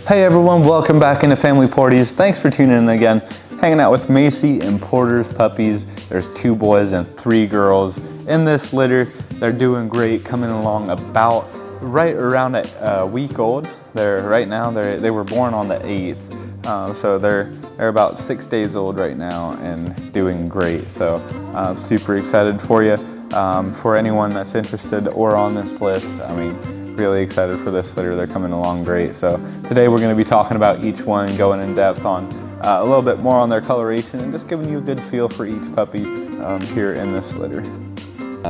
Hey everyone, welcome back into Family Porties. Thanks for tuning in again. Hanging out with Macy and Porter's puppies. There's 2 boys and 3 girls in this litter. They're doing great, coming along about right around a week old. Right now they were born on the 8th, so they're about 6 days old right now and doing great. So I'm super excited for you. For anyone that's interested or on this list, I mean, really excited for this litter. They're coming along great. So today we're going to be talking about each one, going in depth on a little bit more on their coloration and just giving you a good feel for each puppy here in this litter.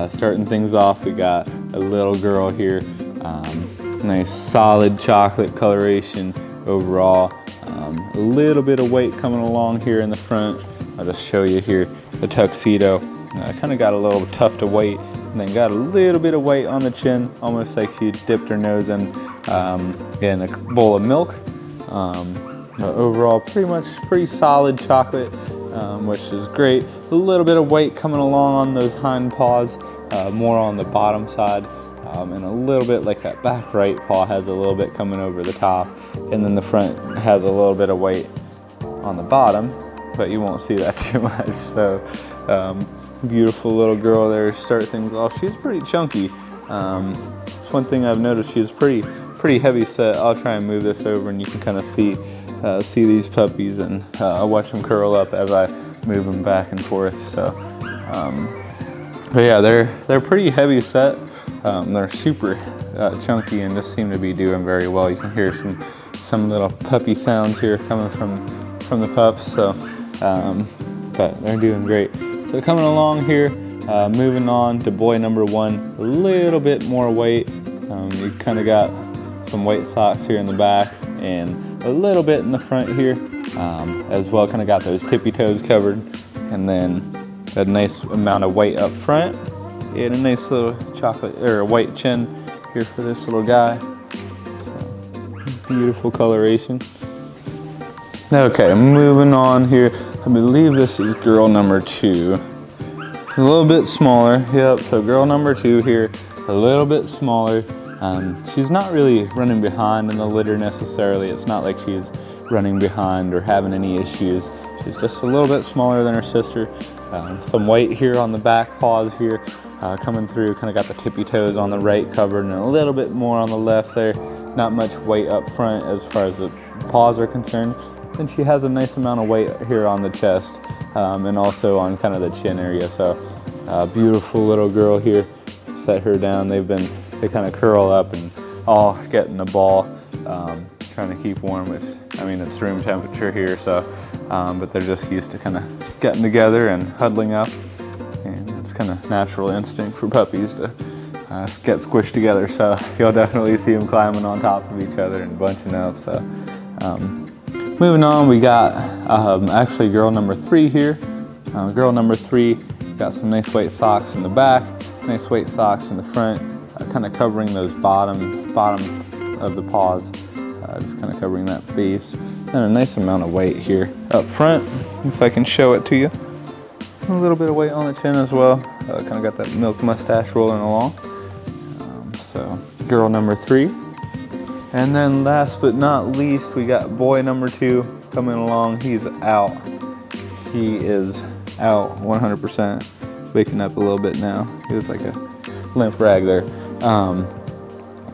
Starting things off, we got a little girl here. Nice solid chocolate coloration overall. A little bit of weight coming along here in the front. I'll just show you here the tuxedo. Kind of got a little tuft of weight. And then got a little bit of weight on the chin, almost like she dipped her nose in a bowl of milk. Overall, pretty solid chocolate, which is great. A little bit of weight coming along on those hind paws, more on the bottom side, and a little bit like that back right paw has a little bit coming over the top, and then the front has a little bit of weight on the bottom, but you won't see that too much. So. Beautiful little girl there to start things off. She's pretty chunky. It's one thing I've noticed. She's pretty heavy set. I'll try and move this over and you can kind of see these puppies, and I'll watch them curl up as I move them back and forth. So, but yeah, they're pretty heavy set. They're super chunky and just seem to be doing very well. You can hear some little puppy sounds here coming from the pups. So, but they're doing great. So coming along here, moving on to boy number 1, a little bit more weight. You kind of got some white socks here in the back and a little bit in the front here as well. Kind of got those tippy toes covered, and then a nice amount of weight up front and a nice little chocolate or white chin here for this little guy. So, beautiful coloration. Okay, moving on here. I believe this is girl number 2. A little bit smaller, yep, so girl number 2 here, a little bit smaller. She's not really running behind in the litter necessarily. It's not like she's running behind or having any issues. She's just a little bit smaller than her sister. Some weight here on the back paws here, coming through, kind of got the tippy toes on the right covered and a little bit more on the left there. Not much weight up front as far as the paws are concerned. And she has a nice amount of weight here on the chest and also on kind of the chin area. So beautiful little girl here. Set her down. They kind of curl up and all get in the ball, trying to keep warm, which I mean it's room temperature here. So, but they're just used to kind of getting together and huddling up, and it's kind of natural instinct for puppies to get squished together. So you'll definitely see them climbing on top of each other and bunching up. So. Moving on, we got actually girl number 3 here. Girl number 3 got some nice white socks in the back, nice white socks in the front, kind of covering those bottom of the paws, just kind of covering that base, and a nice amount of weight here up front. If I can show it to you, a little bit of weight on the chin as well. Kind of got that milk mustache rolling along. So girl number 3. And then last but not least, we got boy number 2 coming along. He's out. He is out 100%. Waking up a little bit now. He was like a limp rag there.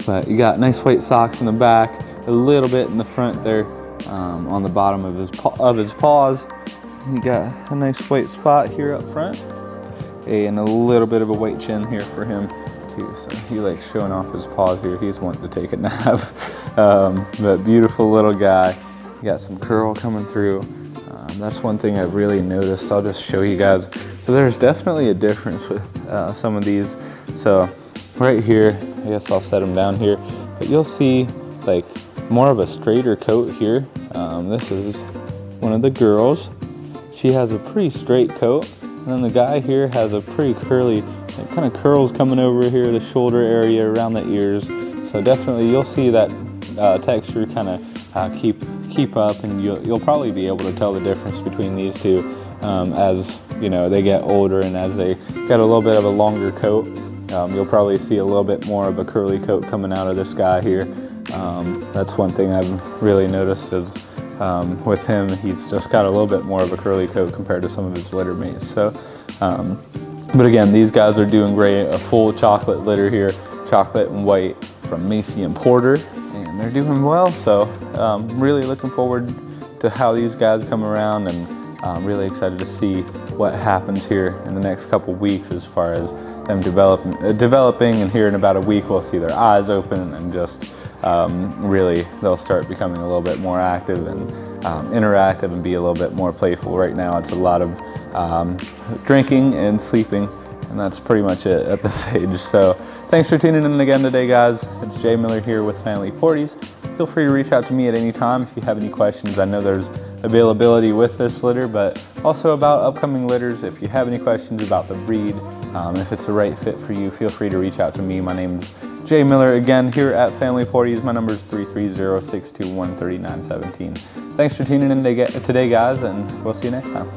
But you got nice white socks in the back, a little bit in the front there on the bottom of his paws. You got a nice white spot here up front and a little bit of a white chin here for him. So he likes showing off his paws here. He's wanting to take a nap. But beautiful little guy. You got some curl coming through. That's one thing I've really noticed. I'll just show you guys. So there's definitely a difference with some of these. So right here, I guess I'll set them down here. But you'll see like more of a straighter coat here. This is one of the girls. She has a pretty straight coat. And then the guy here has a pretty curly, it kind of curls coming over here, the shoulder area, around the ears. So definitely you'll see that texture kind of keep up, and you'll probably be able to tell the difference between these two as you know they get older and as they get a little bit of a longer coat. You'll probably see a little bit more of a curly coat coming out of this guy here. That's one thing I've really noticed is with him, he's just got a little bit more of a curly coat compared to some of his litter mates. So, but again, these guys are doing great. A full chocolate litter here, chocolate and white from Macy and Porter, and they're doing well. So really looking forward to how these guys come around, and really excited to see what happens here in the next couple weeks as far as them developing, and here in about a week we'll see their eyes open and just really they'll start becoming a little bit more active and interactive and be a little bit more playful. Right now it's a lot of drinking and sleeping, and that's pretty much it at this age. So thanks for tuning in again today, guys. It's Jay Miller here with Family Porties. Feel free to reach out to me at any time if you have any questions. I know there's availability with this litter, but also about upcoming litters. If you have any questions about the breed, if it's the right fit for you, feel free to reach out to me. My name's Jay Miller, again, here at Family Porties. My number is 330-621-3917. Thanks for tuning in today, guys, and we'll see you next time.